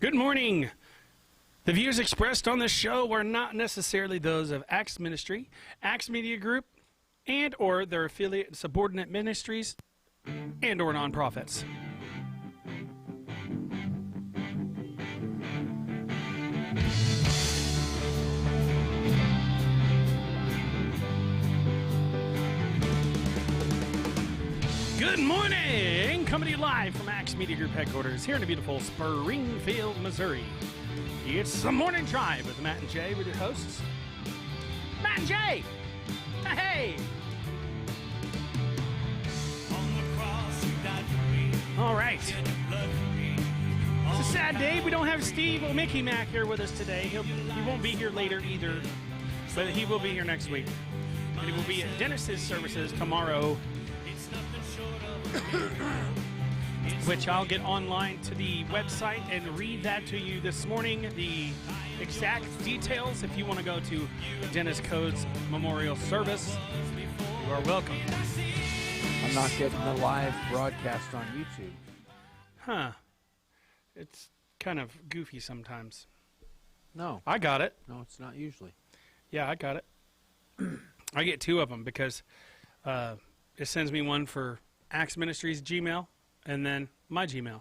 Good morning. The views expressed on this show are not necessarily those of Acts Ministry, Acts Media Group, and or their affiliate subordinate ministries and or nonprofits. Good morning! Coming to you live from Acts Media Group headquarters here in the beautiful Springfield, Missouri. It's the Morning Drive with Matt and Jay with your hosts, Matt and Jay! Hey! All right. It's a sad day. We don't have Steve or Mickey Mac here with us today. He won't be here later either, but he will be here next week. And he will be at Dennis's services tomorrow, which I'll get online to the website and read that to you this morning. The exact details, if you want to go to Dennis Code's memorial service, you are welcome. I'm not getting the live broadcast on YouTube. Huh. It's kind of goofy sometimes. No. I got it. No, it's not usually. Yeah, I got it. I get two of them because it sends me one for Acts Ministries Gmail and then my Gmail.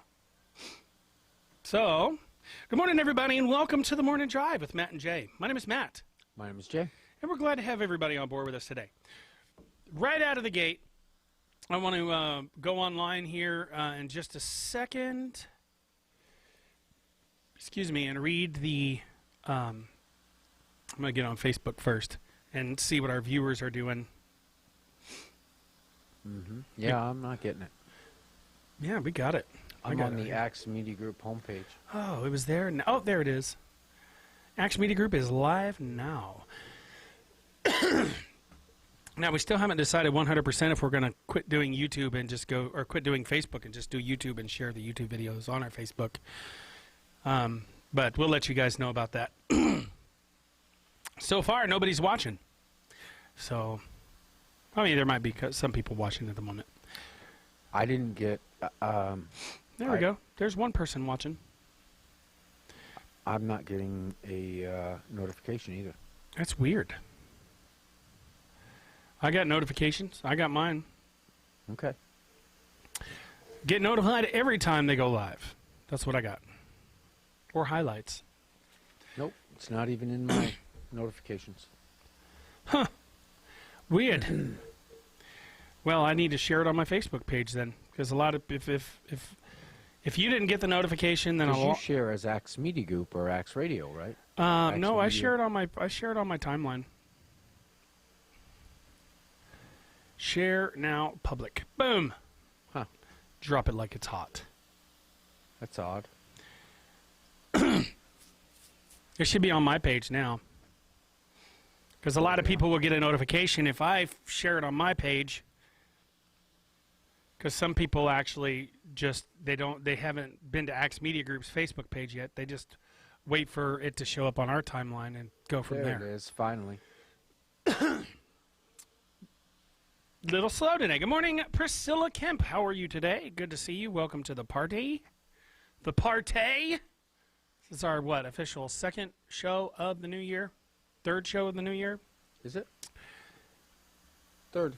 So, good morning, everybody, and welcome to the Morning Drive with Matt and Jay. My name is Matt. My name is Jay. And we're glad to have everybody on board with us today. Right out of the gate, I want to go online here in just a second. Excuse me, and read the... I'm going to get on Facebook first and see what our viewers are doing. Mm-hmm. Yeah, I'm not getting it. Yeah, we got it. I'm on the Acts Media Group homepage. Oh, it was there. Oh, there it is. Acts Media Group is live now. Now, we still haven't decided 100% if we're going to quit doing YouTube and just go, or quit doing Facebook and just do YouTube and share the YouTube videos on our Facebook. But we'll let you guys know about that. So far, nobody's watching. So, I mean, there might be some people watching at the moment. I didn't get... there we go. There's one person watching. I'm not getting a notification either. That's weird. I got notifications. I got mine. Okay. Get notified every time they go live. That's what I got. Or highlights. Nope. It's not even in my notifications. Huh. Weird. Well, I need to share it on my Facebook page then, because a lot of if you didn't get the notification, then I'll you share as Acts Media Group or Acts Radio, right? No, I share it on my timeline. Share now, public. Boom. Huh. Drop it like it's hot. That's odd. It should be on my page now. Because a lot of people will get a notification if I share it on my page. Because some people actually just, they haven't been to Acts Media Group's Facebook page yet. They just wait for it to show up on our timeline and go from there. There it is, finally. Little slow today. Good morning, Priscilla Kemp. How are you today? Good to see you. Welcome to the party. The party. This is our, official second show of the new year? Third show of the new year? Is it? Third.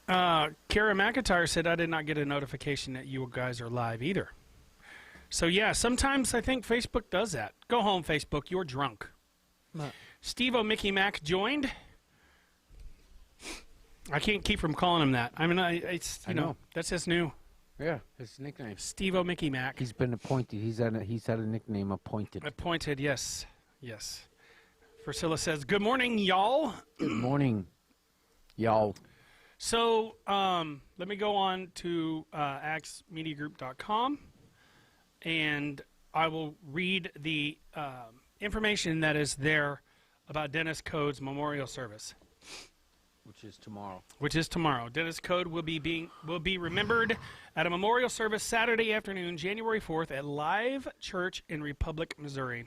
Kara McIntyre said, I did not get a notification that you guys are live either. So, yeah, sometimes I think Facebook does that. Go home, Facebook. You're drunk. Steve-O Mickey Mac joined. I can't keep from calling him that. I mean, I know. That's his new. Yeah, his nickname. Steve-O Mickey Mac. He's been appointed. He's had a nickname appointed. Appointed, yes. Yes. Priscilla says, good morning, y'all. Good morning, y'all. So, let me go on to actsmediagroup.com, and I will read the information that is there about Dennis Code's memorial service. Which is tomorrow. Which is tomorrow. Dennis Code will be remembered at a memorial service Saturday afternoon, January 4th at Live Church in Republic, Missouri.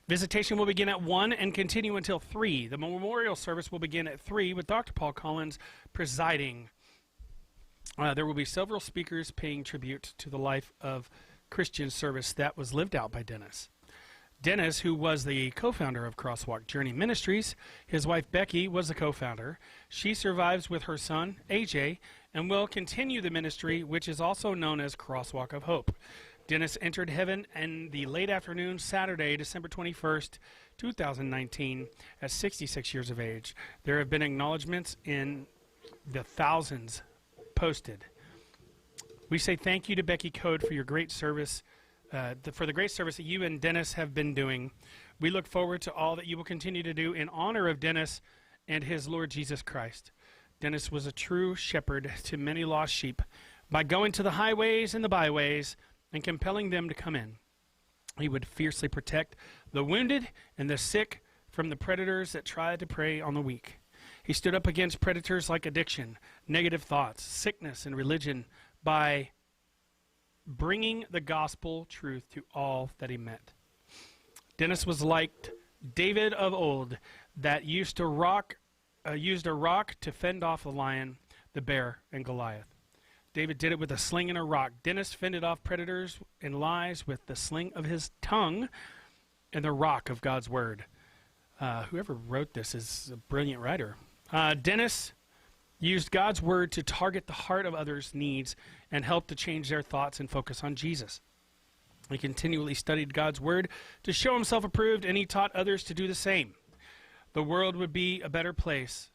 Visitation will begin at 1 and continue until 3. The memorial service will begin at 3 with Dr. Paul Collins presiding. There will be several speakers paying tribute to the life of Christian service that was lived out by Dennis. Dennis, who was the co-founder of Crosswalk Journey Ministries, his wife Becky was the co-founder. She survives with her son, AJ, and will continue the ministry, which is also known as Crosswalk of Hope. Dennis entered heaven in the late afternoon, Saturday, December 21st, 2019, at 66 years of age. There have been acknowledgments in the thousands posted. We say thank you to Becky Code for your great service, for the great service that you and Dennis have been doing. We look forward to all that you will continue to do in honor of Dennis and his Lord Jesus Christ. Dennis was a true shepherd to many lost sheep by going to the highways and the byways and compelling them to come in. He would fiercely protect the wounded and the sick from the predators that tried to prey on the weak. He stood up against predators like addiction, negative thoughts, sickness, and religion by bringing the gospel truth to all that he met. Dennis was like David of old that used a rock to fend off the lion, the bear, and Goliath. David did it with a sling and a rock. Dennis fended off predators and lies with the sling of his tongue and the rock of God's word. Whoever wrote this is a brilliant writer. Dennis used God's word to target the heart of others' needs and help to change their thoughts and focus on Jesus. He continually studied God's word to show himself approved, and he taught others to do the same. The world would be a better place.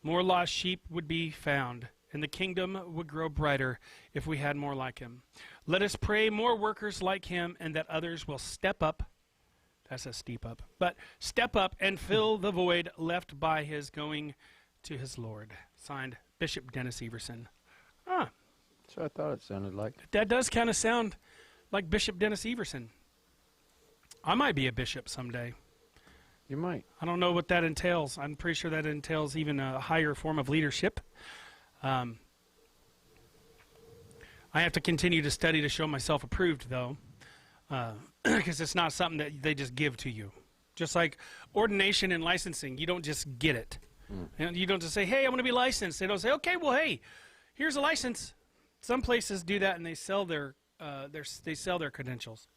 More lost sheep would be found, and the kingdom would grow brighter if we had more like him. Let us pray more workers like him, and that others will step up. That's a steep up. But step up and fill the void left by his going to his Lord. Signed, Bishop Dennis Everson. Ah, So I thought it sounded like. that does kind of sound like Bishop Dennis Everson. I might be a bishop someday. You might. I don't know what that entails. I'm pretty sure that entails even a higher form of leadership. I have to continue to study to show myself approved, though, because it's not something that they just give to you. Just like ordination and licensing, you don't just get it. And you don't just say, hey, I want to be licensed. They don't say, okay, well, hey, here's a license. Some places do that, and they sell their credentials.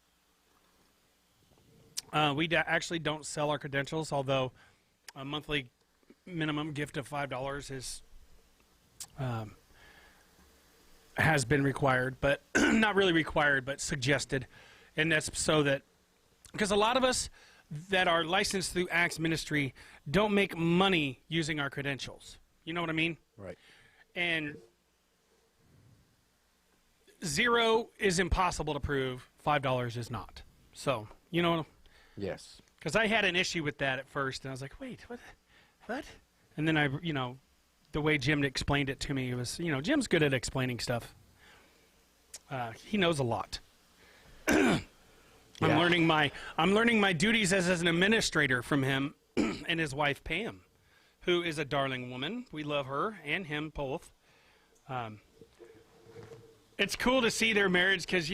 We actually don't sell our credentials, although a monthly minimum gift of $5 is has been required, but not really required, but suggested. And that's so that, because a lot of us that are licensed through Acts Ministry don't make money using our credentials. You know what I mean? Right. And 0 is impossible to prove. $5 is not. So, you know, Yes. because I had an issue with that at first, and I was like, wait, what? And then the way Jim explained it to me, it was, Jim's good at explaining stuff. He knows a lot. Yeah. I'm learning my duties as an administrator from him and his wife Pam, who is a darling woman. We love her and him both. It's cool to see their marriage because,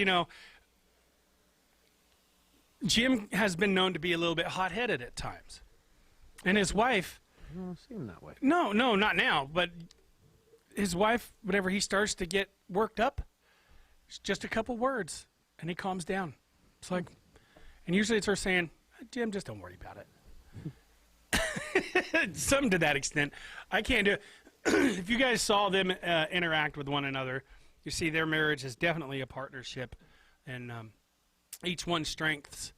Jim has been known to be a little bit hot-headed at times. And his wife... I don't seem that way. No, not now, but his wife, whenever he starts to get worked up, it's just a couple words, and he calms down. It's like... And usually it's her saying, Jim, just don't worry about it. Something to that extent. I can't do it. If you guys saw them interact with one another, you see their marriage is definitely a partnership, and each one's strengths.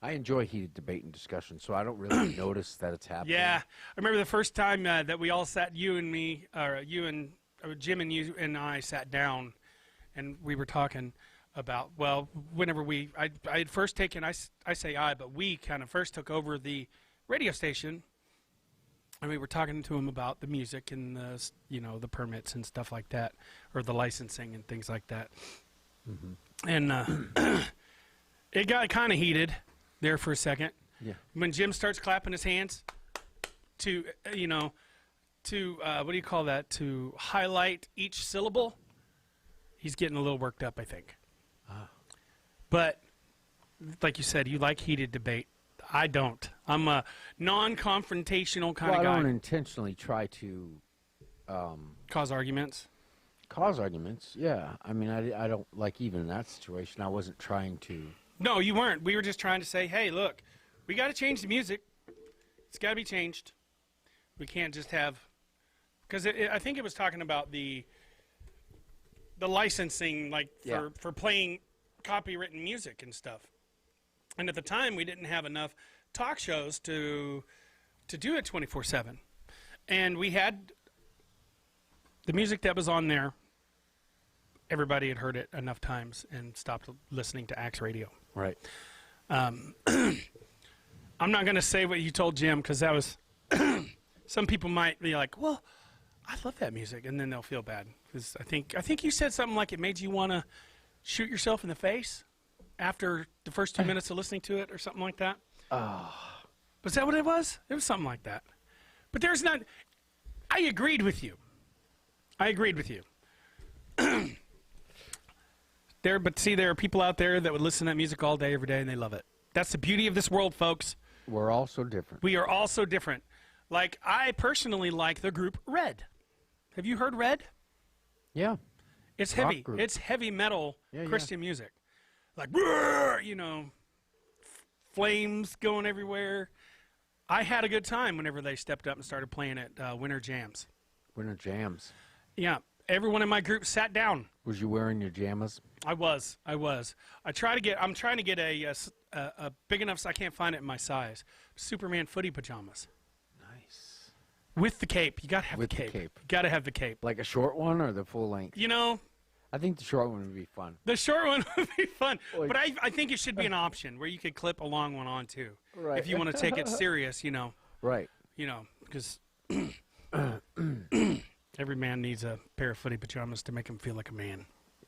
I enjoy heated debate and discussion, so I don't really notice that it's happening. Yeah, I remember the first time that we all sat, Jim and you and I sat down, and we were talking about, well, whenever I had first taken, but we kind of first took over the radio station, and we were talking to him about the music and the permits and stuff like that, or the licensing and things like that. Mm-hmm. And it got kind of heated there for a second. Yeah. When Jim starts clapping his hands to what do you call that? To highlight each syllable, he's getting a little worked up, I think. But like you said, you like heated debate. I don't. I'm a non-confrontational kind of guy. I don't intentionally try to Cause arguments. cause arguments. Yeah. I mean, I don't like even in that situation. I wasn't trying to. No, you weren't. We were just trying to say, hey, look, we got to change the music. It's got to be changed. We can't just have, because I think it was talking about the licensing, like for playing copywritten music and stuff. And at the time, we didn't have enough talk shows to do it 24/7, and we had the music that was on there. Everybody had heard it enough times and stopped listening to Axe Radio. Right. I'm not going to say what you told Jim, because that was some people might be like, well, I love that music, and then they'll feel bad, because I think you said something like it made you want to shoot yourself in the face after the first 2 minutes of listening to it, or something like that. Was that what it was? It was something like that. But there's not. I agreed with you. But see, there are people out there that would listen to that music all day, every day, and they love it. That's the beauty of this world, folks. We're all so different. We are all so different. Like, I personally like the group Red. Have you heard Red? Yeah. It's Rock heavy. group. It's heavy metal Yeah, Christian music. Like, you know, flames going everywhere. I had a good time whenever they stepped up and started playing at Winter Jams. Winter jams. Yeah. Everyone in my group sat down. Was you wearing your jammas? I was. I'm trying to get a big enough so I can't find it in my size. Superman footy pajamas. Nice. With the cape. You got to have With the the cape. cape. You got to have the cape. Like a short one or the full length? You know, I think the short one would be fun. the short one would be fun. Like- But I think it should be an option where you could clip a long one on too. Right. If you want to take it serious, you know. Right. You know, because every man needs a pair of footy pajamas to make him feel like a man.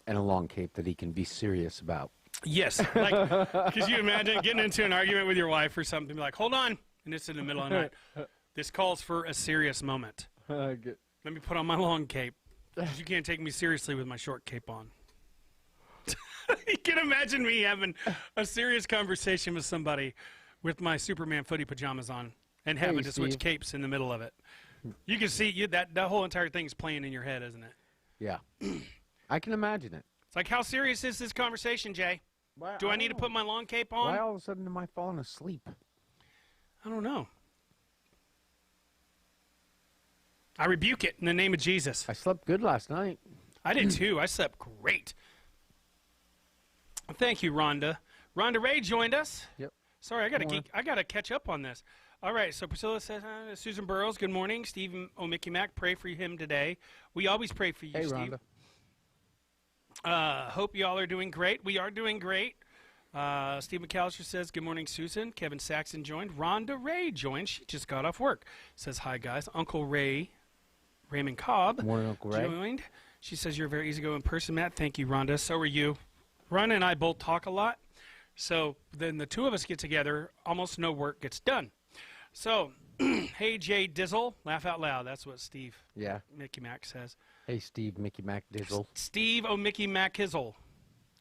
And a long cape that he can be serious about. Yes. Like, could you imagine getting into an argument with your wife or something, be like, hold on, and it's in the middle of the night. This calls for a serious moment. Let me put on my long cape, 'cause you can't take me seriously with my short cape on. You can imagine me having a serious conversation with somebody with my Superman footy pajamas on and having to switch Steve. capes in the middle of it. You can see that whole entire thing's playing in your head, isn't it? Yeah. I can imagine it. It's like, how serious is this conversation, Jay? Do I need to put my long cape on? Why all of a sudden am I falling asleep? I don't know. I rebuke it in the name of Jesus. I slept good last night. I did too. I slept great. Thank you, Rhonda. Rhonda Ray joined us. Yep. Sorry, I gotta catch up on this. All right, so Priscilla says, Susan Burrows, good morning. Steve O'Mickey Mac, pray for him today. We always pray for you, Hey, Steve. Rhonda. Hope you all are doing great. We are doing great. Steve McAllister says, good morning, Susan. Kevin Saxon joined. Rhonda Ray joined. She just got off work. Says, hi, guys. Uncle Ray, Raymond Cobb, Morning, Uncle Ray. joined. She says, you're a very easygoing person, Matt. Thank you, Rhonda. So are you. Rhonda and I both talk a lot. So then the two of us get together, almost no work gets done. So, hey, Jay Dizzle, laugh out loud. That's what Steve Yeah. Mickey Mac says. Hey, Steve, Mickey Mac Dizzle. Steve O'Mickey Mac Hizzle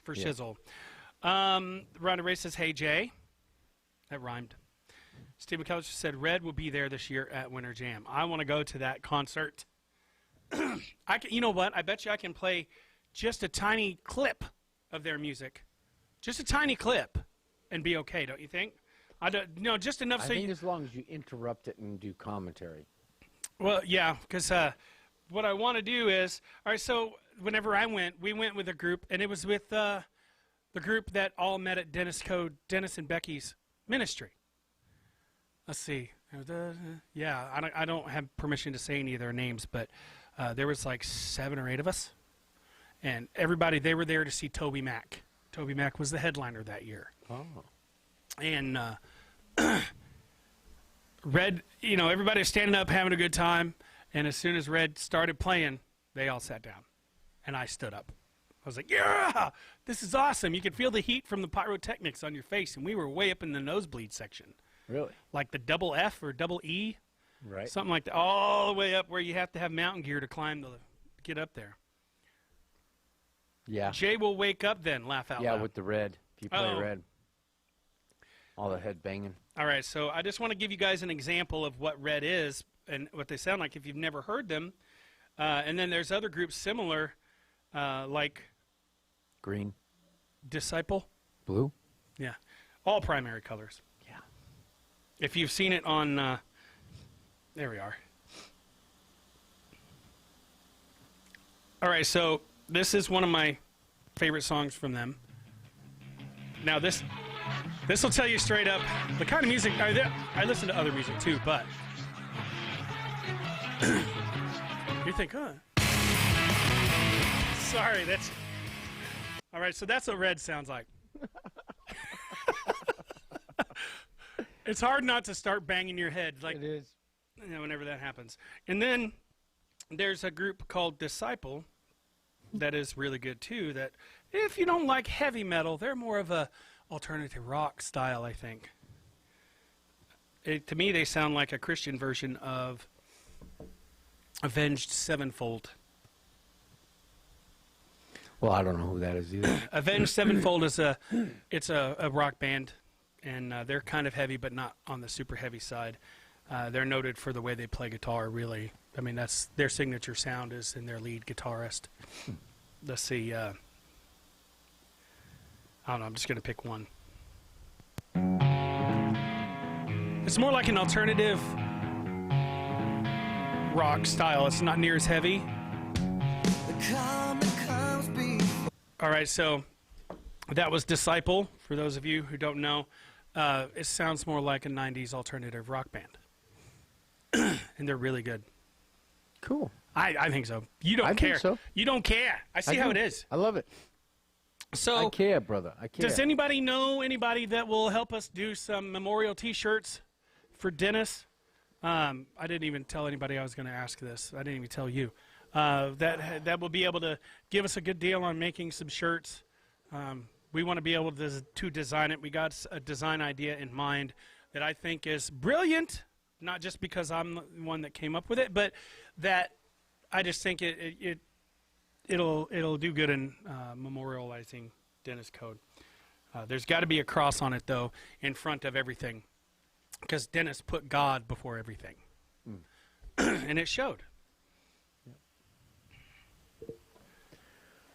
for Yeah. shizzle. Rhonda Ray says, hey, Jay. That rhymed. Steve McCullough said, Red will be there this year at Winter Jam. I want to go to that concert. You know what? I bet you I can play just a tiny clip of their music. Just a tiny clip and be okay, don't you think? I don't, no, just enough I so think you... as long as you interrupt it and do commentary. Well, yeah, because what I want to do is, all right, so whenever I went, we went with a group, and it was with the group that all met at Dennis and Becky's ministry. Let's see. Yeah, I don't have permission to say any of their names, but there was like 7 or 8 of us, and everybody, they were there to see Toby Mac. Toby Mac was the headliner that year. Oh. And Red, you know, everybody was standing up having a good time, and as soon as Red started playing, they all sat down, and I stood up. I was like, yeah, this is awesome. You could feel the heat from the pyrotechnics on your face, and we were way up in the nosebleed section. Really? Like the double F or double E, Right. something like that, all the way up where you have to have mountain gear to get up there. Yeah. Jay will wake up then, laugh out Yeah, loud. with the red. If you play Oh. red. All the head banging. All right, so I just want to give you guys an example of what Red is and what they sound like if you've never heard them. And then there's other groups similar like Green, Disciple. blue. Yeah, all primary colors. Yeah. If you've seen it on, there we are. All right, so this is one of my favorite songs from them. Now this will tell you straight up the kind of music I listen to other music too, but you think, huh? Sorry, that's all right. So that's what red sounds like. It's hard not to start banging your head like It is. whenever that happens. And then there's a group called Disciple that is really good too. That if you don't like heavy metal, they're more of a alternative rock style, I think. To me, they sound like a Christian version of Avenged Sevenfold. Well, I don't know who that is either. Avenged Sevenfold is a rock band, and they're kind of heavy, but not on the super heavy side. They're noted for the way they play guitar. Really, I mean, that's their signature sound is in their lead guitarist. Let's see. I don't know. I'm just gonna pick one. It's more like an alternative rock style. It's not near as heavy. All right, so that was Disciple. For those of you who don't know, it sounds more like a 90s alternative rock band. And they're really good. Cool. I think so. You don't I care. think so. You don't care. I see how it is. I love it. So I care, brother. I care. does anybody know anybody that will help us do some memorial T-shirts for Dennis? I didn't even tell anybody I was going to ask this. I didn't even tell you. That will be able to give us a good deal on making some shirts. We want to be able to design it. We got a design idea in mind that I think is brilliant, not just because I'm the one that came up with it, but that I just think it'll do good in memorializing Dennis Code. There's got to be a cross on it, though, in front of everything, because Dennis put God before everything. And it showed.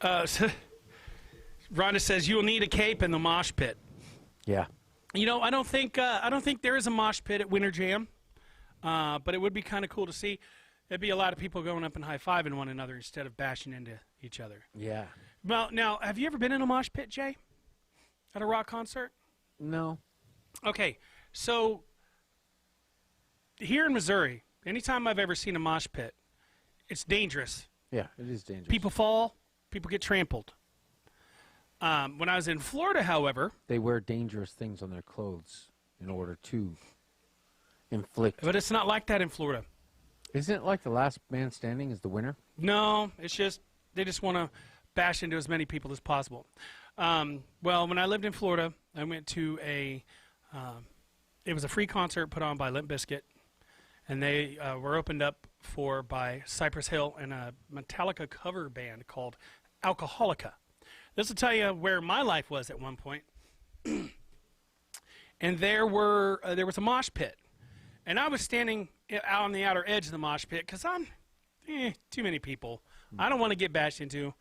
So Rhonda says you will need a cape in the mosh pit. Yeah. You know, I don't think there is a mosh pit at Winter Jam, but it would be kind of cool to see. There'd be a lot of people going up and high-fiving one another instead of bashing into each other. Yeah. Well, now, have you ever been in a mosh pit, Jay? At a rock concert? No. Okay, so here in Missouri, anytime I've ever seen a mosh pit, it's dangerous. Yeah, it is dangerous. People fall, people get trampled. When I was in Florida, however, They wear dangerous things on their clothes in order to inflict. but it's not like that in Florida. Isn't it like the last man standing is the winner? No, it's just they just want to bash into as many people as possible. Well, when I lived in Florida, I went to it was a free concert put on by Limp Bizkit, and they were opened up by Cypress Hill and a Metallica cover band called Alcoholica. This will tell you where my life was at one point. And there was a mosh pit, and I was standing out on the outer edge of the mosh pit because I'm too many people. I don't want to get bashed into,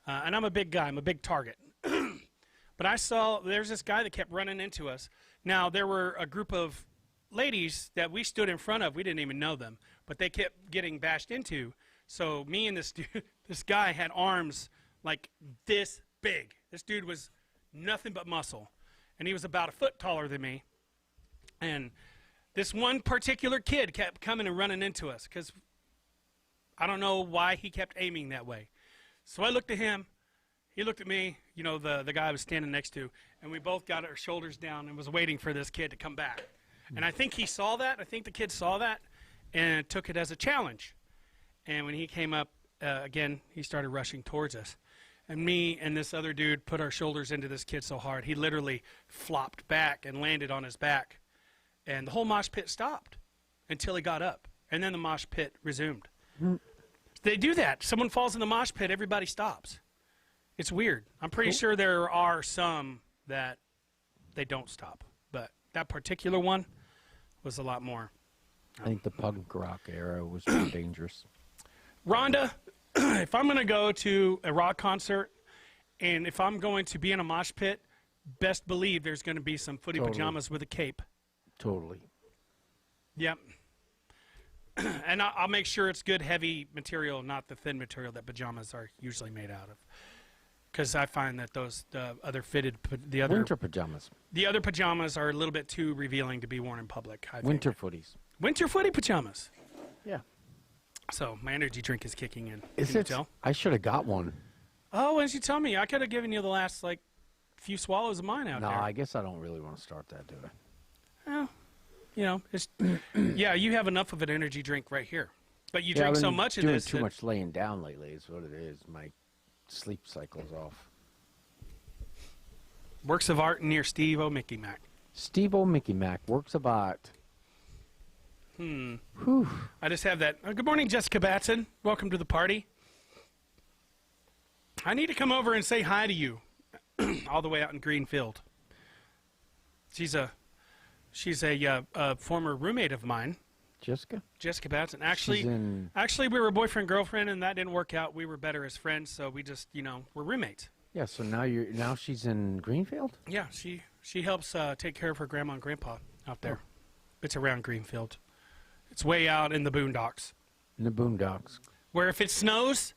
and I'm a big guy. I'm a big target. But I saw there's this guy that kept running into us. Now, there were a group of ladies that we stood in front of. We didn't even know them, but they kept getting bashed into. So me and this guy had arms like this big. This dude was nothing but muscle, and he was about a foot taller than me. And this one particular kid kept coming and running into us because I don't know why he kept aiming that way. So I looked at him. He looked at me, you know, the guy I was standing next to, and we both got our shoulders down and was waiting for this kid to come back. And I think he saw that. I think the kid saw that and took it as a challenge. And when he came up, again, he started rushing towards us. And me and this other dude put our shoulders into this kid so hard, he literally flopped back and landed on his back. And the whole mosh pit stopped until he got up. And then the mosh pit resumed. They do that. Someone falls in the mosh pit, everybody stops. It's weird. I'm pretty sure there are some that they don't stop. But that particular one was a lot more. I think the punk rock era was more dangerous. Rhonda, if I'm going to go to a rock concert, and if I'm going to be in a mosh pit, best believe there's going to be some footy Totally. pajamas with a cape. Totally. Yep. And I'll make sure it's good, heavy material, not the thin material that pajamas are usually made out of. Because I find that the other Winter pajamas. the other pajamas are a little bit too revealing to be worn in public. I think. Winter footies. Winter footy pajamas. Yeah. So my energy drink is kicking in. Is Can you it? tell? I should have got one. Oh, why didn't you tell me? I could have given you the last few swallows of mine out No, there. I guess I don't really want to start that, do I? Well, it's yeah. You have enough of an energy drink right here, but you Yeah, drink I've so been much of doing this. too that- much laying down lately is what it is. My sleep cycle's off. Works of art near Steve O. Mickey Mac. Steve O. Mickey Mac, works of art. Whew. I just have that. Good morning, Jessica Batson. Welcome to the party. I need to come over and say hi to you, all the way out in Greenfield. She's a former roommate of mine, Jessica? Jessica Batson. She's in... Actually, we were boyfriend girlfriend, and that didn't work out. We were better as friends, so we just we're roommates. Yeah, so now she's in Greenfield? Yeah, she helps take care of her grandma and grandpa out there. It's around Greenfield. It's way out in the boondocks, In the boondocks. where if it snows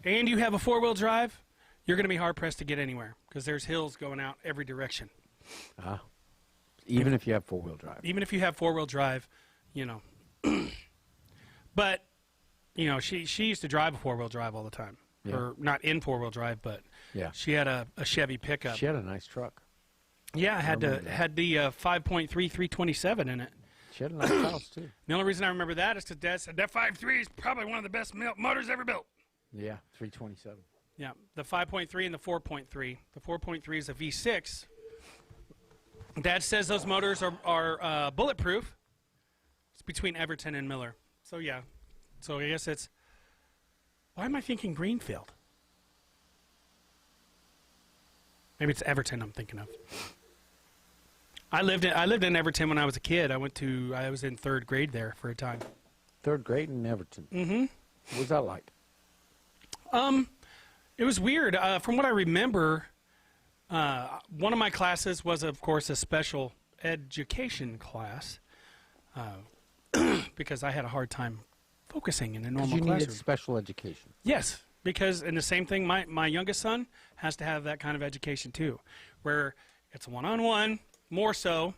and you have a 4-wheel drive, you're going to be hard-pressed to get anywhere because there's hills going out every direction. Even if you have 4-wheel drive. Even if you have 4-wheel drive, But, she used to drive a 4-wheel drive all the time. Yeah. Or not in 4-wheel drive, but Yeah. she had a Chevy pickup. She had a nice truck. Yeah, it remember that. had the 5.3 327 in it. She had a nice house, too. The only reason I remember that is because Dad said that 5.3 is probably one of the best motors ever built. Yeah, 327. Yeah, the 5.3 and the 4.3. The 4.3 is a V6. Dad says those motors are bulletproof. It's between Everton and Miller. So, yeah. So, I guess it's... Why am I thinking Greenfield? Maybe it's Everton I'm thinking of. I lived in Everton when I was a kid. I was in 3rd grade there for a time. 3rd grade in Everton. Mm-hmm. What was that like? It was weird. From what I remember, one of my classes was, of course, a special education class because I had a hard time focusing in a normal You needed classroom. special education. Yes, because and the same thing, my youngest son has to have that kind of education too, where it's one-on-one, more so.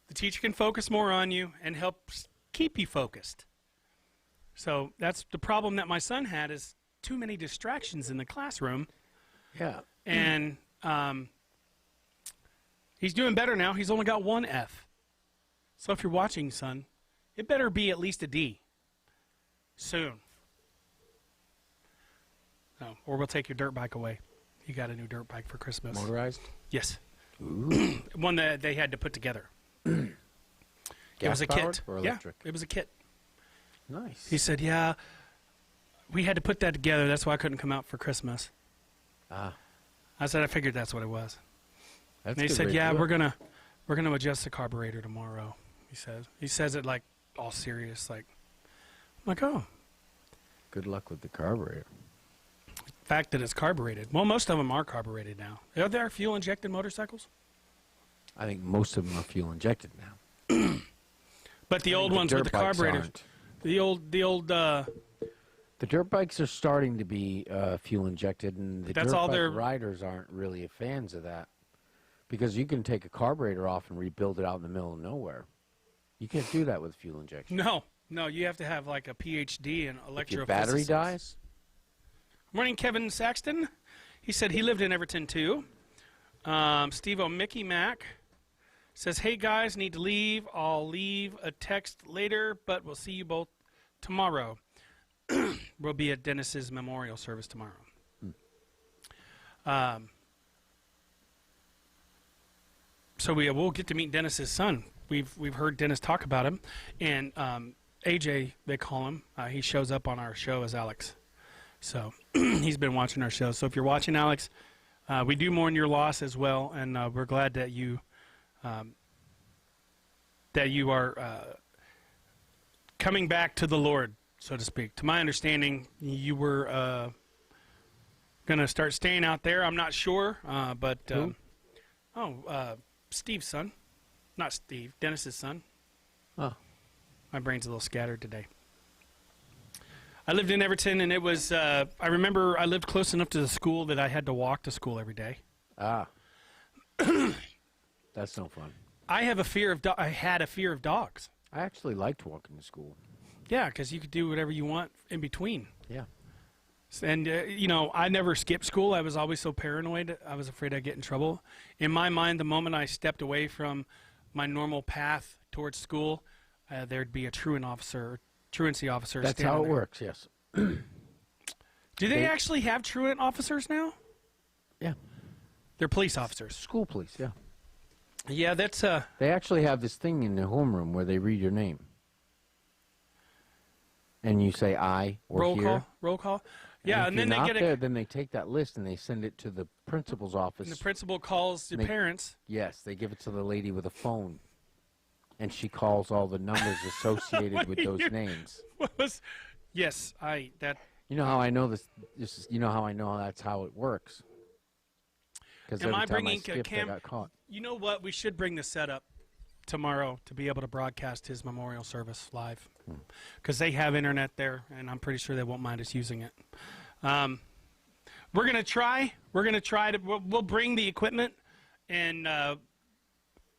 The teacher can focus more on you and help keep you focused. So that's the problem that my son had is too many distractions in the classroom. Yeah. And he's doing better now. He's only got 1 F. So if you're watching, son, it better be at least a D. Soon. Oh, or we'll take your dirt bike away. You got a new dirt bike for Christmas. Motorized? Yes. Ooh. One that they had to put together. It was a Gas-powered kit. or Yeah, electric? it was a kit. Nice. He said, yeah, we had to put that together. That's why I couldn't come out for Christmas. Ah, I said, I figured that's what it was. that's And he a good said, way to yeah, do we're it. gonna adjust the carburetor tomorrow. He says it like all serious, like, I'm like, oh, Good luck with the carburetor. fact that it's carbureted. Well, most of them are carbureted now. Are there fuel injected motorcycles? I think most of them are fuel injected now. But the old The ones with the dirt bikes carburetors, aren't. the old. The dirt bikes are starting to be fuel injected, and the That's dirt all bike they're- riders aren't really fans of that because you can take a carburetor off and rebuild it out in the middle of nowhere. You can't do that with fuel injection. No, you have to have like a PhD in If your electrophysics. battery dies, Morning, Kevin Saxton. He said he lived in Everton too. Steve O. Mickey Mac says, hey guys, need to leave. I'll leave a text later, but we'll see you both tomorrow. We'll be at Dennis's memorial service tomorrow. So we'll get to meet Dennis's son. We've heard Dennis talk about him, and AJ, they call him. He shows up on our show as Alex. So he's been watching our show. So if you're watching, Alex, we do mourn your loss as well, and we're glad that you are coming back to the Lord so to speak. To my understanding, you were going to start staying out there. I'm not sure, but Steve's son, not Steve, Dennis's son. Oh. My brain's a little scattered today. I lived in Everton, and it was. I remember I lived close enough to the school that I had to walk to school every day. Ah. That's no fun. I have a fear of. I had a fear of dogs. I actually liked walking to school. Yeah, because you could do whatever you want in between. Yeah. And, I never skipped school. I was always so paranoid. I was afraid I'd get in trouble. In my mind, the moment I stepped away from my normal path towards school, there'd be a truancy officer. That's how it works, yes. Do they actually have truant officers now? Yeah. They're police officers. School police, yeah. Yeah, that's... They actually have this thing in the homeroom where they read your name. And you say I or roll call. Yeah, and then they get there, then they take that list and they send it to the principal's office. And the principal calls the parents. Yes, they give it to the lady with a phone, and she calls all the numbers associated with those names. Yes, You know how I know this? You know how I know that's how it works. Because every time I skipped, I got caught. You know what? We should bring the setup tomorrow to be able to broadcast his memorial service live, because they have internet there, and I'm pretty sure they won't mind us using it. We're gonna try. We'll bring the equipment, and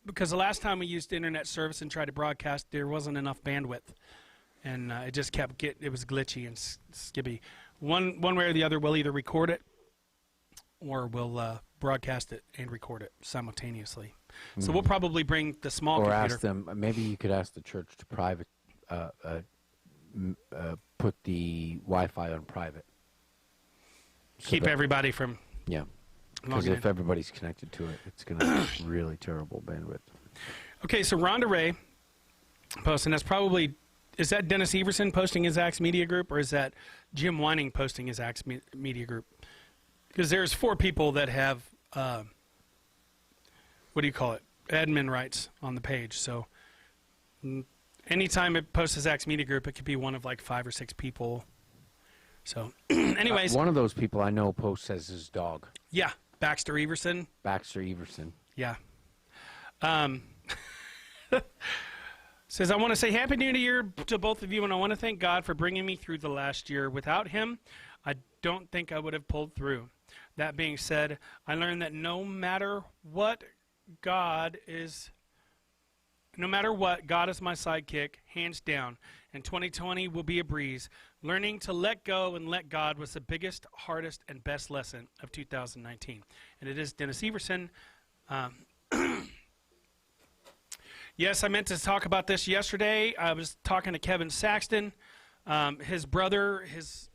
because the last time we used internet service and tried to broadcast, there wasn't enough bandwidth, and it just kept it was glitchy and skibby. One way or the other, we'll either record it or we'll broadcast it and record it simultaneously. So we'll probably bring the small computer. Or ask them. Maybe you could ask the church to put the Wi-Fi on private. Keep everybody from. Yeah. Because if everybody's connected to it, it's going to be really terrible bandwidth. Okay, so Rhonda Ray posting. That's probably. Is that Dennis Everson posting his Acts Media Group, or is that Jim Whining posting his Acts Media Group? Because there's 4 people that have. What do you call it? Admin rights on the page. So anytime it posts his Acts Media Group, it could be one of like 5 or 6 people. So anyways. One of those people I know posts as his dog. Yeah. Baxter Everson. Baxter Everson. Yeah. Says, I want to say Happy New Year to both of you, and I want to thank God for bringing me through the last year. Without him, I don't think I would have pulled through. That being said, I learned that no matter what, God is my sidekick, hands down, and 2020 will be a breeze. Learning to let go and let God was the biggest, hardest, and best lesson of 2019. And it is Dennis Everson. Yes, I meant to talk about this yesterday. I was talking to Kevin Saxton. His brother's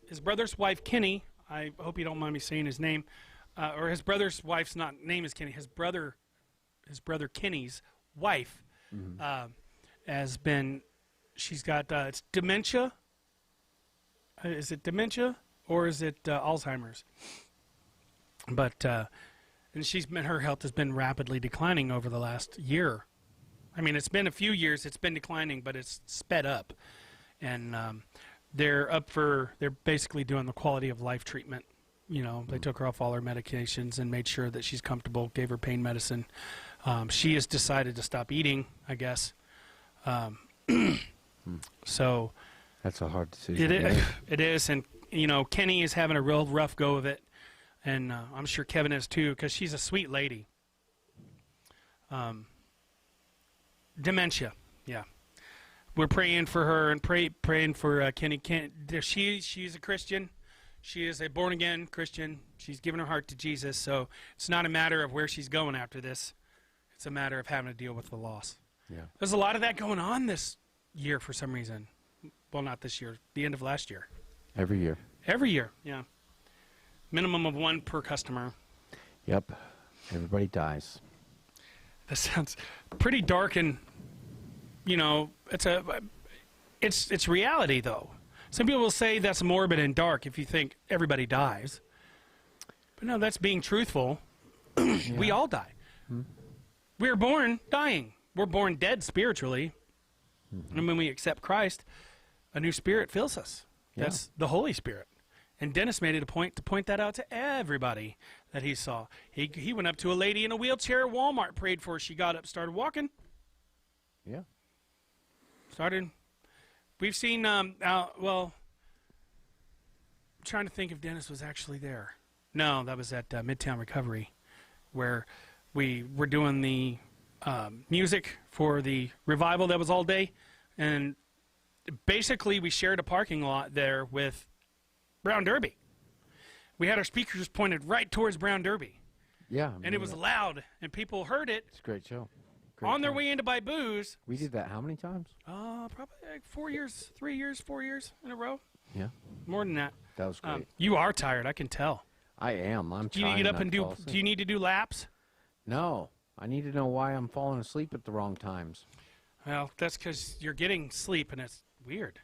wife, Kenny, I hope you don't mind me saying his name, or his brother's wife's name is Kenny. His brother Kenny's wife has been, she's got, it's dementia. Is it dementia or is it Alzheimer's? But, and her health has been rapidly declining over the last year. I mean, it's been a few years, it's been declining, but it's sped up. And they're basically doing the quality of life treatment. You know, they took her off all her medications and made sure that she's comfortable, gave her pain medicine. She has decided to stop eating, I guess. So that's a hard decision. It is, and Kenny is having a real rough go of it, and I'm sure Kevin is too, because she's a sweet lady. Dementia, yeah. We're praying for her and praying for Kenny. She's a Christian. She is a born-again Christian. She's given her heart to Jesus, so it's not a matter of where she's going after this. It's a matter of having to deal with the loss. Yeah. There's a lot of that going on this year for some reason. Well, not this year. The end of last year. Every year. Every year, yeah. Minimum of 1 per customer. Yep. Everybody dies. That sounds pretty dark, and it's reality though. Some people will say that's morbid and dark if you think everybody dies. But no, that's being truthful. Yeah. We all die. Mm-hmm. We're born dying. We're born dead spiritually. Mm-hmm. And when we accept Christ, a new spirit fills us. Yeah. That's the Holy Spirit. And Dennis made it a point to point that out to everybody that he saw. He went up to a lady in a wheelchair at Walmart, prayed for her. She got up, started walking. Yeah. We've seen, trying to think if Dennis was actually there. No, that was at Midtown Recovery, where we were doing the music for the revival that was all day. And basically, we shared a parking lot there with Brown Derby. We had our speakers pointed right towards Brown Derby. Yeah. And it was loud, and people heard it It's a great show. Great on their show. way in to buy booze. We did that how many times? Probably like 4 years, 3 years, 4 years in a row. Yeah. More than that. That was great. You are tired, I can tell. I am. I'm Do you need to trying get up not and to do? fall Do asleep. you need to do laps? No. I need to know why I'm falling asleep at the wrong times. Well, that's because you're getting sleep, and it's weird.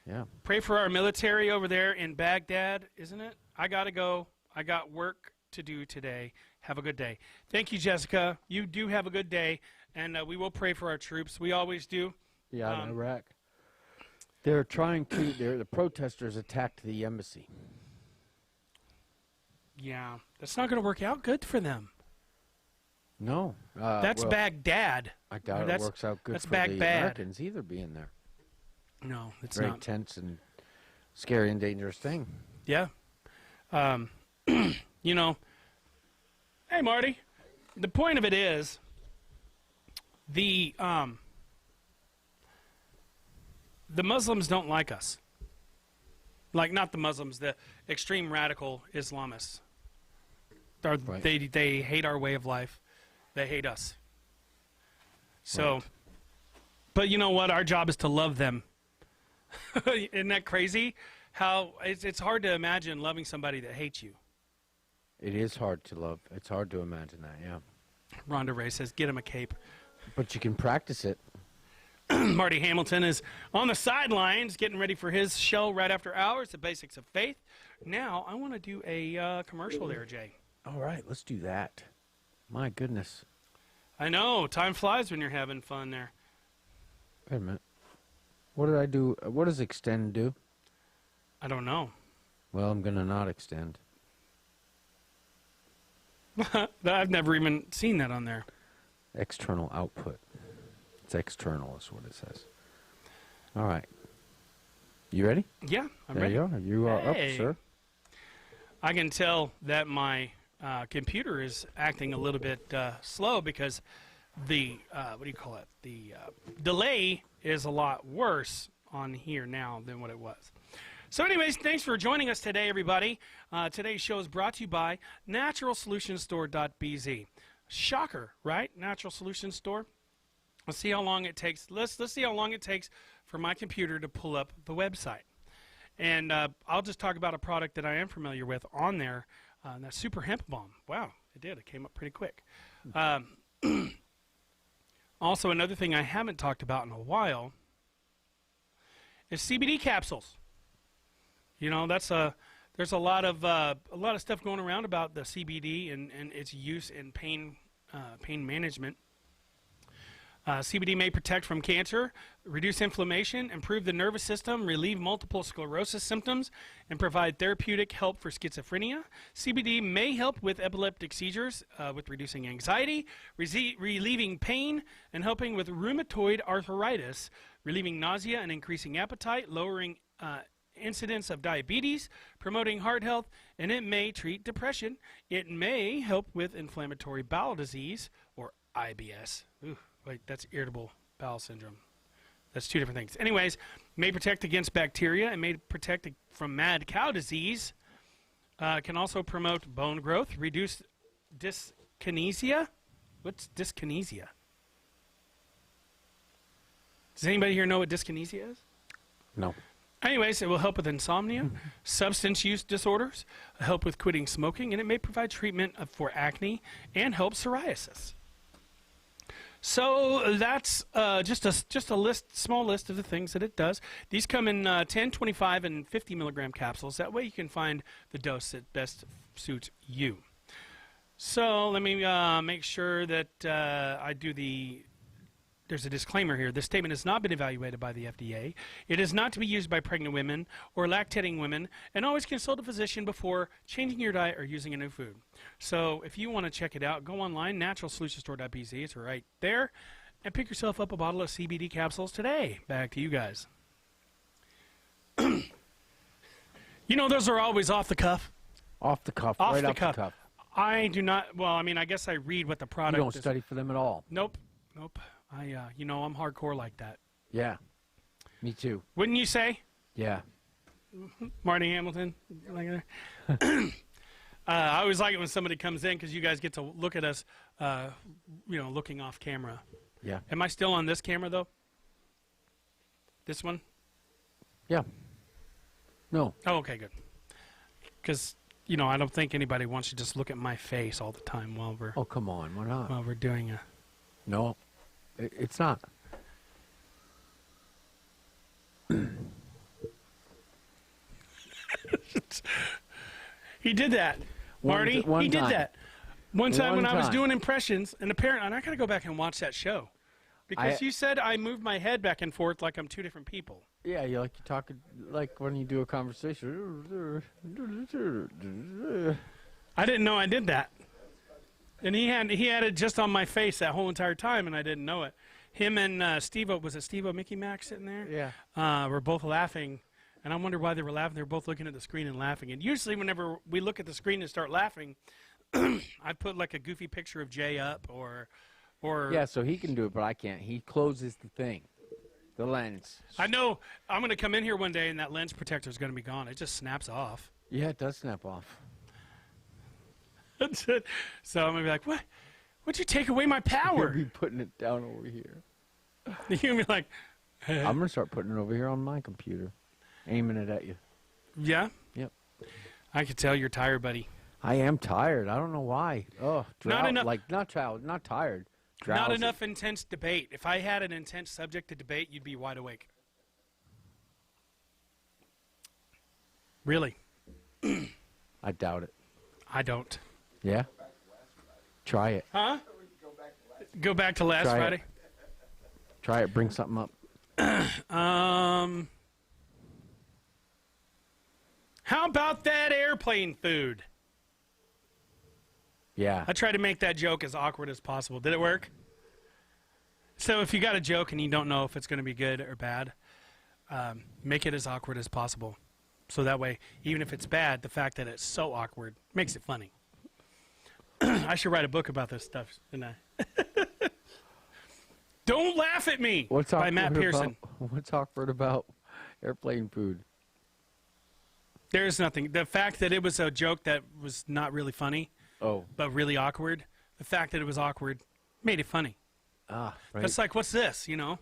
Yeah. Pray for our military over there in Baghdad, isn't it? I gotta go. I got work to do today. Have a good day. Thank you, Jessica. You do have a good day, and we will pray for our troops. We always do. Yeah, in Iraq. They're trying to. The protesters attacked the embassy. Yeah, that's not going to work out good for them. No. That's well, Baghdad. I doubt it That's- works out good that's for Baghdad. the Americans either being there. No, it's Very not. tense and scary and dangerous thing. Yeah. You know, hey, Marty, the point of it is the Muslims don't like us. Like, not the Muslims, the extreme radical Islamists. Right. They hate our way of life. They hate us. So, Right. but you know what? Our job is to love them. Isn't that crazy? How it's hard to imagine loving somebody that hates you. It is hard to love. It's hard to imagine that, yeah. Rhonda Ray says, get him a cape. But you can practice it. Marty Hamilton is on the sidelines getting ready for his show right after hours, The Basics of Faith. Now, I want to do a commercial there, Jay. All right, let's do that. My goodness. I know. Time flies when you're having fun there. Wait a minute. What did I do? What does extend do? I don't know. Well, I'm going to not extend. I've never even seen that on there. External output. It's external is what it says. All right. You ready? Yeah, I'm there ready. you are. You are Hey. up, sir. I can tell that my computer is acting a little bit slow because the, what do you call it? The delay is a lot worse on here now than what it was. So anyways, thanks for joining us today, everybody. Today's show is brought to you by naturalsolutionstore.bz. Shocker, right? Natural Solution Store. Let's see how long it takes. Let's see how long it takes for my computer to pull up the website. And I'll just talk about a product that I am familiar with on there. That's Super Hemp Balm. Wow, it did. It came up pretty quick. Also, another thing I haven't talked about in a while is CBD capsules. You know, there's a lot of stuff going around about the CBD and its use in pain management. CBD may protect from cancer, reduce inflammation, improve the nervous system, relieve multiple sclerosis symptoms, and provide therapeutic help for schizophrenia. CBD may help with epileptic seizures, with reducing anxiety, relieving pain, and helping with rheumatoid arthritis, relieving nausea and increasing appetite, lowering incidence of diabetes, promoting heart health, and it may treat depression. It may help with inflammatory bowel disease, or IBS. Ooh. Wait, that's irritable bowel syndrome. That's two different things. Anyways, may protect against bacteria and may protect from mad cow disease. Can also promote bone growth, reduce dyskinesia. What's dyskinesia? Does anybody here know what dyskinesia is? No. Anyways, it will help with insomnia, substance use disorders, help with quitting smoking, and it may provide treatment for acne and help psoriasis. So that's just a small list of the things that it does. These come in 10, 25, and 50 milligram capsules. That way you can find the dose that best suits you. So let me make sure that I do the there's a disclaimer here. This statement has not been evaluated by the FDA. It is not to be used by pregnant women or lactating women, and always consult a physician before changing your diet or using a new food. So if you want to check it out, go online, naturalsolutionstore.bz. It's right there. And pick yourself up a bottle of CBD capsules today. Back to you guys. You know, those are always off the cuff. Off the cuff, Off right the off cuff. the cuff. I do not. Well, I mean, I guess I read what the You product don't is. study for them at all. Nope. Nope. You know, I'm hardcore like that. Yeah, me too. Wouldn't you say, Yeah. Marty Hamilton? Like that? I always like it when somebody comes in because you guys get to look at us, you know, looking off camera. Yeah. Am I still on this camera, though? This one? Yeah. No. Oh, okay, good. Because, you know, I don't think anybody wants to just look at my face all the time while we're Oh, come on. Why not? doing a... No, it's not. He did that. Marty, one he did time. that. One time One when I was time. doing impressions, and apparently, I got to go back and watch that show. Because I- you said I moved my head back and forth like I'm two different people. Yeah, you talk like when you do a conversation. I didn't know I did that. And he had it just on my face that whole entire time, and I didn't know it. Him and Steve-O, was it Steve-O, Mickey Mac sitting there? Yeah. Were both laughing, and I wonder why they were laughing. They were both looking at the screen and laughing. And usually whenever we look at the screen and start laughing, I put like a goofy picture of Jay up or Yeah, so he can do it, but I can't. He closes the thing, the lens. I know I'm going to come in here one day and that lens protector is going to be gone. It just snaps off. Yeah, it does snap off. That's it. So I'm going to be like, what? What'd you take away my You'll power? be putting it down over here. You're going to be like, I'm going to start putting it over here on my computer, aiming it at you. yeah? Yep. I could tell you're tired, buddy. I am tired. I don't know why. Oh, drought, enough- like not tired. Not Drowsy. enough intense debate. If I had an intense subject to debate, you'd be wide awake. Really? I doubt it. I don't. Yeah. Try it. Huh? Go back to last Try it. Friday? Try it. Bring something up. How about that airplane food? Yeah. I tried to make that joke as awkward as possible. Did it work? So if you got a joke and you don't know if it's going to be good or bad, make it as awkward as possible. So that way, even if it's bad, the fact that it's so awkward makes it funny. I should write a book about this stuff, shouldn't I? Don't laugh at me What's by awkward Matt Pearson. About, what's awkward about airplane food? There's nothing. The fact that it was a joke that was not really funny, Oh. but really awkward, the fact that it was awkward made it funny. Ah, right. It's like, what's this, you know?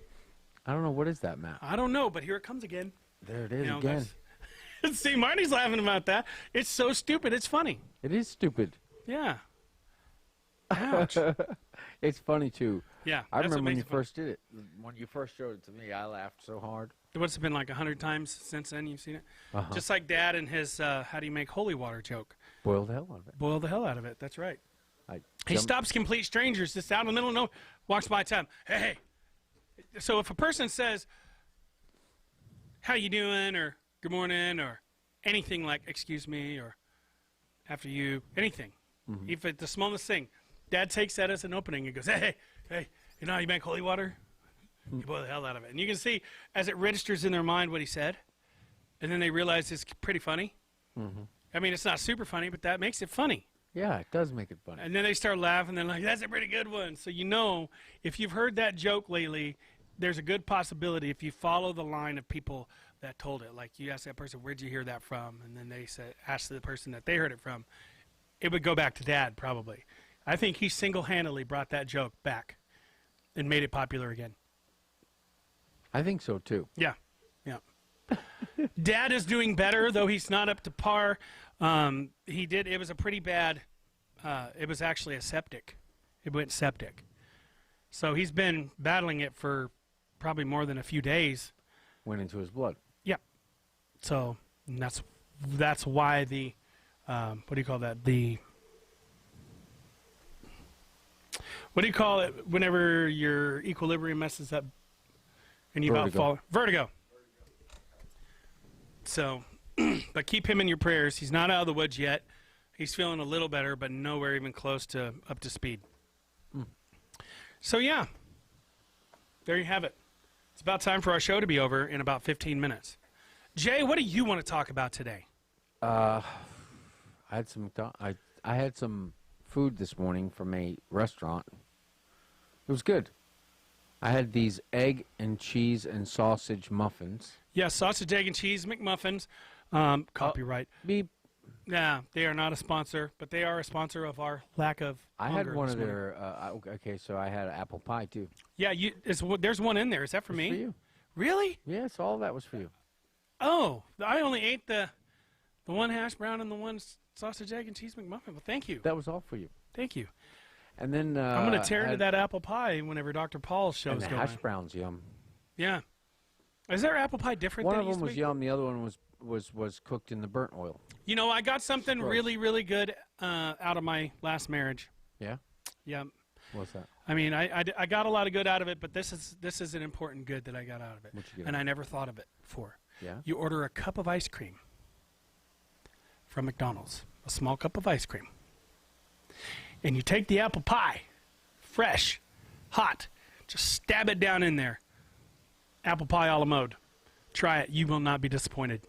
I don't know. What is that, Matt? I don't know, but here it comes again. There it is You know, again. See, Marty's laughing about that. It's so stupid. It's funny. It is stupid. Yeah. Ouch. It's funny, too. Yeah. I that's what remember when makes you it funny. first did it. When you first showed it to me, I laughed so hard. What's it been like 100 times since then? You've seen it? Uh-huh. Just like Dad and his how do you make holy water joke. Boiled the hell out of it. Boil the hell out of it. That's right. I He jumped- stops complete strangers just out in the middle of nowhere, walks by time. Hey. So if a person says, how you doing, or good morning, or anything like excuse me, or after you, anything. Mm-hmm. If it's the smallest thing, Dad takes that as an opening and goes, hey, you know how you make holy water? You boil the hell out of it. And you can see as it registers in their mind what he said, and then they realize it's pretty funny. Mm-hmm. I mean, it's not super funny, but that makes it funny. Yeah, it does make it funny. And then they start laughing. They're like, that's a pretty good one. So you know, if you've heard that joke lately, there's a good possibility if you follow the line of people that told it. Like you ask that person, where'd you hear that from? And then they said, ask the person that they heard it from. It would go back to Dad, probably. I think he single-handedly brought that joke back and made it popular again. I think so, too. Yeah, yeah. Dad is doing better, though he's not up to par. It was a pretty bad, it was actually a septic. It went septic. So he's been battling it for probably more than a few days. Went into his blood. Yeah. So and that's why the, what do you call that? What do you call it whenever your equilibrium messes up and you about Vertigo. fall? Vertigo. So, but keep him in your prayers. He's not out of the woods yet. He's feeling a little better, but nowhere even close to up to speed. So, yeah. There you have it. It's about time for our show to be over in about 15 minutes. Jay, what do you want to talk about today? I had some. I had some food this morning from a restaurant. It was good. I had these egg and cheese and sausage muffins. Yeah, sausage, egg, and cheese McMuffins. Copyright. Beep. Yeah, they are not a sponsor, but they are a sponsor of our lack of I hunger had one this of morning. their. Okay, so I had apple pie too. Yeah, there's one in there. Is that for It's me? for you. Really? Yes, all of that was for you. Oh, I only ate the one hash brown and the one sausage, egg, and cheese McMuffin. Well, thank you. That was all for you. Thank you. And then I'm going to tear into that apple pie whenever Dr. Paul's And show's the going. hash browns, yum. Yeah. Is there apple pie different One than of it used them to was be? yum. The other one was cooked in the burnt oil. You know, I got something Gross. really, really good out of my last marriage. Yeah. Yeah. What's that? I mean, I got a lot of good out of it, but this is an important good that I got out of it. What'd you get? And I never thought of it before. Yeah. You order a cup of ice cream from McDonald's, a small cup of ice cream. And you take the apple pie, fresh, hot, just stab it down in there. Apple pie a la mode. Try it. You will not be disappointed.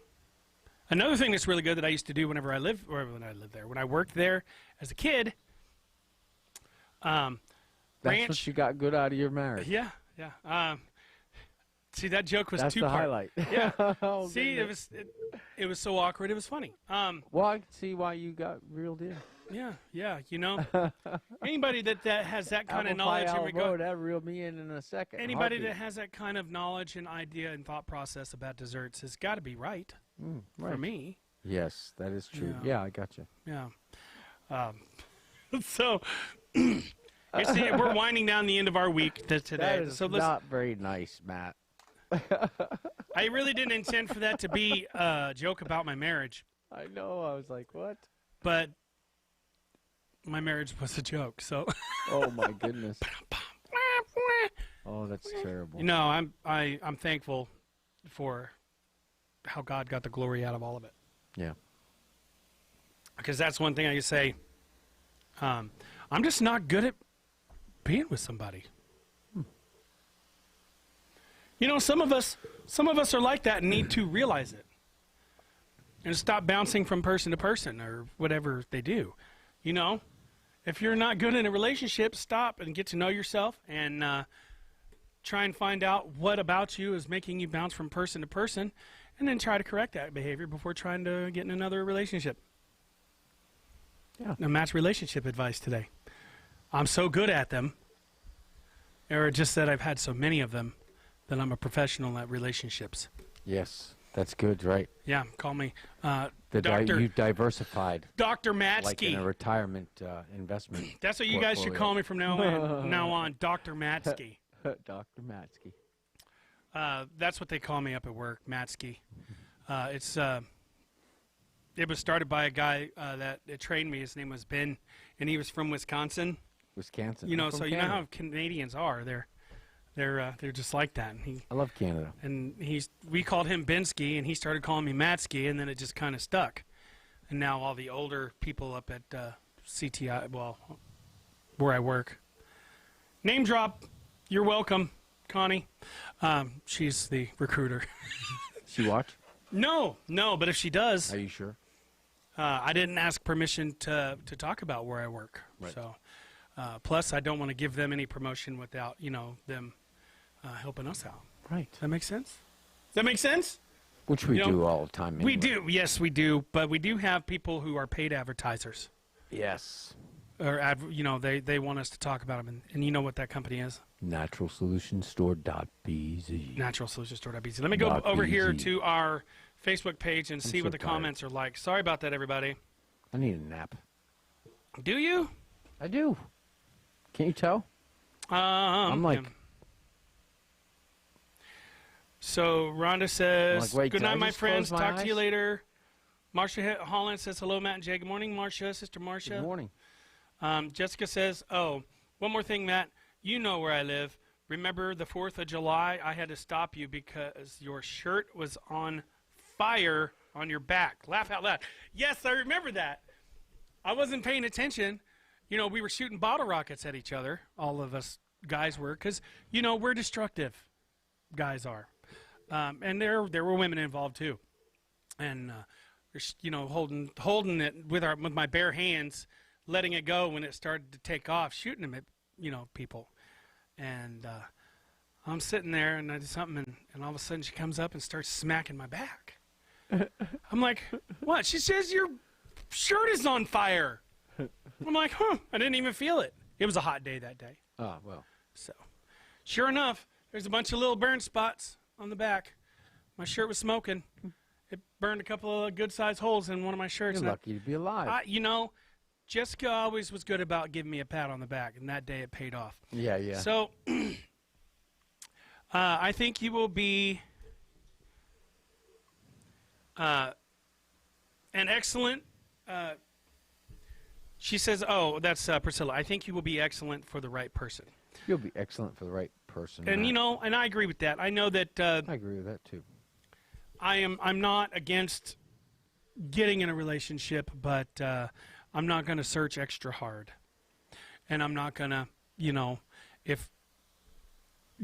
Another thing that's really good that I used to do when I worked there as a kid, That's ranch. what you got good out of your marriage. Yeah, yeah. See, that joke was That's the two-part. highlight. Yeah. Oh, See, goodness. it was so awkward. It was funny. Well, I can see why you got reeled in. Yeah. You know, anybody that has that kind of Apple pie knowledge in a la regard, mode, that reeled me in a second. anybody that Heartbeat. has that kind of knowledge and idea and thought process about desserts has got to be right Right. for me. Yes, that is true. Yeah. Yeah, I got you. Yeah. So. We're winding down the end of our week today. That is So listen, not very nice, Matt. I really didn't intend for that to be a joke about my marriage, I know. I was like, what? but my marriage was a joke. So, Oh my goodness. Oh, that's terrible. you know, I'm thankful for how God got the glory out of all of it. Yeah. Because that's one thing I can say. I'm just not good at being with somebody. You know, some of us are like that and need to realize it and stop bouncing from person to person or whatever they do. You know, if you're not good in a relationship, stop and get to know yourself and try and find out what about you is making you bounce from person to person, and then try to correct that behavior before trying to get in another relationship. Yeah. Now, Matt's relationship advice today. I'm so good at them, or just that I've had so many of them, that I'm a professional at relationships. Yes, that's good, right? Yeah, call me You diversified, Dr. like in a Matsky. retirement investment. That's what you guys should portfolio. call me from now on, Dr. Matsky. Dr. Matsky. That's what they call me up at work, Matsky. It was started by a guy that trained me. His name was Ben, and he was from Wisconsin. Wisconsin. You know, I'm from so you know Canada. how Canadians are. They're just like that. I love Canada. We called him Bensky, and he started calling me Matsky, and then it just kind of stuck. And now all the older people up at CTI, well, where I work, name drop. You're welcome, Connie. She's the recruiter. She watch? No, but if she does, Are you sure? I didn't ask permission to talk about where I work. Right. So, plus, I don't want to give them any promotion without them helping us out. Right. Does that make sense? Does that make sense? Which we You know, do all the time. Anyway. We do. Yes, we do. But we do have people who are paid advertisers. Yes. Or, they want us to talk about them. And you know what that company is? NaturalSolutionStore.bz. NaturalSolutionStore.bz. Let me go Dot over here BZ. to our Facebook page and see so what the tired. comments are like. Sorry about that, everybody. I need a nap. Do you? I do. Can't you tell? I'm like- So Rhonda says, wait, good did I night, my just close friends. my Talk to you eyes? later. Marcia Holland says, hello, Matt and Jay. Good morning, Marcia, Sister Marcia. Good morning. Jessica says, oh, One more thing, Matt. You know where I live. Remember the 4th of July? I had to stop you because your shirt was on fire on your back. Laugh out loud. Yes, I remember that. I wasn't paying attention. You know, we were shooting bottle rockets at each other. All of us guys were, because, you know, we're destructive. Guys are. And there were women involved, too. And, you know, holding it with my bare hands, letting it go when it started to take off, shooting them at, you know, people. And I'm sitting there and I did something, and all of a sudden she comes up and starts smacking my back. I'm like, what? She says your shirt is on fire. I'm like, huh, I didn't even feel it. It was a hot day that day. Oh, well. So, sure enough, there's a bunch of little burn spots on the back. My shirt was smoking. It burned a couple of good-sized holes in one of my shirts. You're lucky to be alive. You know, Jessica always was good about giving me a pat on the back, and that day it paid off. Yeah, yeah. So, I think you will be an excellent. She says, "Oh, that's Priscilla. I think you will be excellent for the right person." You'll be excellent for the right person. And Matt. you know, and I agree with that. I know that I agree with that too. I'm not against getting in a relationship, but I'm not going to search extra hard, and I'm not going to, you know,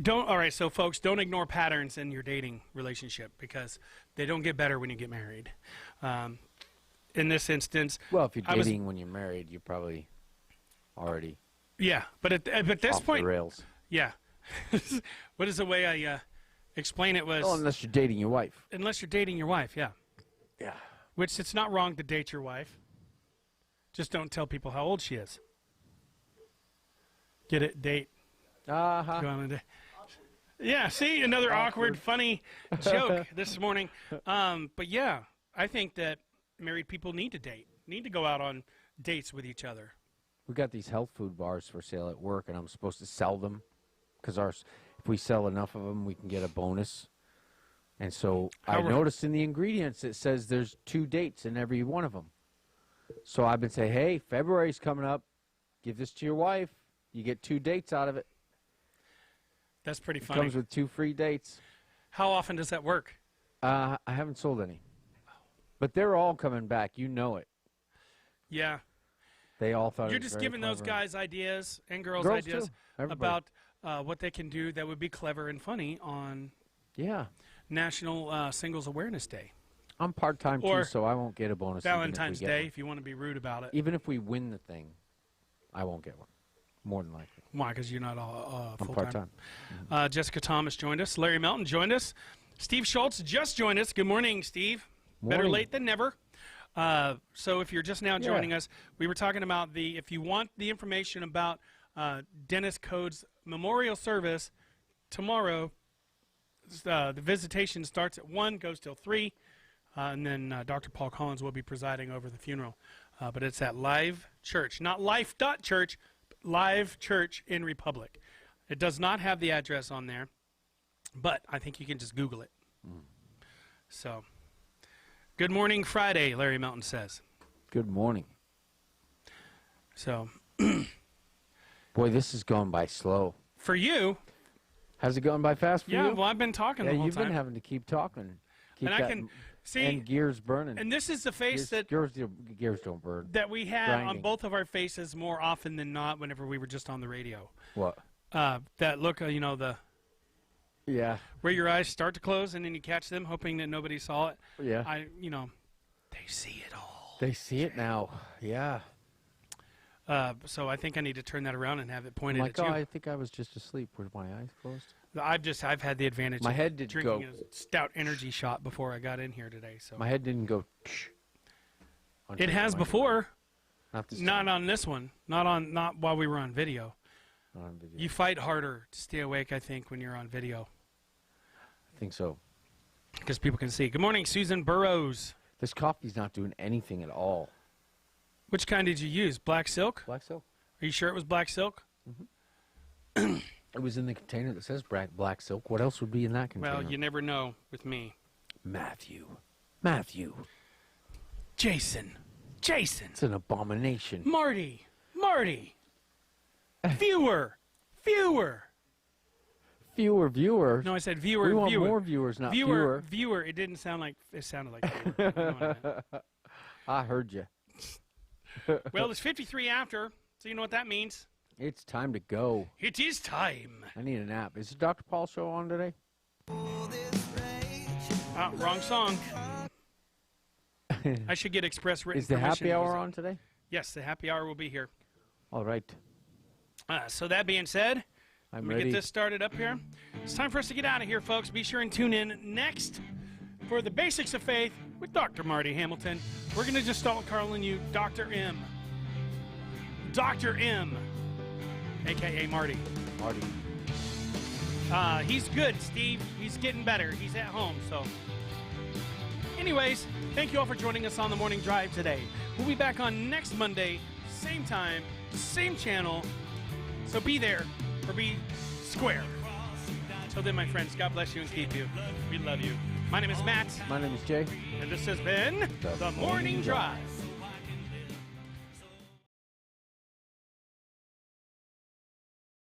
all right, so folks, don't ignore patterns in your dating relationship because they don't get better when you get married. In this instance, Well, if you're dating when you're married, you're probably already yeah, but at this off point, the rails. yeah. What is the way I explain it was Well, unless you're dating your wife. unless you're dating your wife, yeah. Yeah. Which it's not wrong to date your wife. Just don't tell people how old she is. Get it? Date. Go Uh-huh. on a date. Yeah, see, another awkward, funny joke this morning. But yeah, I think that married people need to date, need to go out on dates with each other. We got these health food bars for sale at work, and I'm supposed to sell them because if we sell enough of them, we can get a bonus. And so I noticed in the ingredients it says there's 2 dates in every one of them. So I've been saying, hey, February's coming up. Give this to your wife. You get 2 dates out of it. That's pretty It funny. comes with 2 free dates. How often does that work? I haven't sold any. But they're all coming back. You know it. Yeah. They all thought You're it was just very giving those clever. guys ideas and girls Girls, ideas too. Everybody. about what they can do that would be clever and funny on Yeah. National Singles Awareness Day. I'm part-time, Or too, so I won't get a bonus. Valentine's even if we get Day, one. if you want to be rude about it. Even if we win the thing, I won't get one. More than likely. Why? Because you're not I'm full-time. part-time. Jessica Thomas joined us. Larry Melton joined us. Steve Schultz just joined us. Good morning, Steve. Better Morning. late than never. So if you're just now joining us, we were talking about if you want the information about Dennis Code's memorial service tomorrow, the visitation starts at 1, goes till 3, and then Dr. Paul Collins will be presiding over the funeral. But it's at Live Church, not Life.Church, but Live Church in Republic. It does not have the address on there, but I think you can just Google it. So, good morning, Friday, Larry Melton says. Good morning. So, Boy, this is going by slow. for you, How's it going by fast for yeah, you? well, I've been talking Yeah, the whole you've time. been having to keep talking. Keep And I that can see, and gears burning. and this is the face gears don't burn. that we had on grinding. both of our faces more often than not whenever we were just on the radio. What? That look, Yeah. where your eyes start to close and then you catch them, hoping that nobody saw it. Yeah. They see it all. They see it now. Yeah. So I think I need to turn that around and have it I'm pointed like, at oh, you. I think I was just asleep with my eyes closed. I've had the advantage My of head did drinking go. a stout energy shot before I got in here today. So My head didn't go. it has before, Not this not time. on this one, not while we were on video. Not on video. You fight harder to stay awake, I think, when you're on video I think so. because people can see. Good morning, Susan Burrows. This coffee's not doing anything at all. Which kind did you use? Black silk? Black silk. Are you sure it was black silk? It was in the container that says black silk. What else would be in that container? Well, you never know with me. Matthew. Jason. It's an abomination. Marty. Viewer. Fewer viewers. No, I said viewer. We want viewer. more viewers, not viewer. fewer. Viewer. It didn't sound like it sounded like viewer. You know what I meant. I heard you. Well, it's 53 after, so you know what that means. It's time to go. It is time. I need a nap. Is the Dr. Paul show on today? Wrong song. I should get express written Is the permission. happy hour on today? Yes, the happy hour will be here. All right. So that being said, I'm let me ready. get this started up here. It's time for us to get out of here, folks. Be sure and tune in next for the Basics of Faith with Dr. Marty Hamilton. We're going to just start calling you Dr. M. Dr. M, a.k.a. Marty. Marty. He's good, Steve. He's getting better. He's at home, so. Anyways, thank you all for joining us on the Morning Drive today. We'll be back on next Monday, same time, same channel. So be there or be square. Till then, my friends, God bless you and keep you. We love you. My name is Matt, My name is Jay. and this has been The Morning Drive.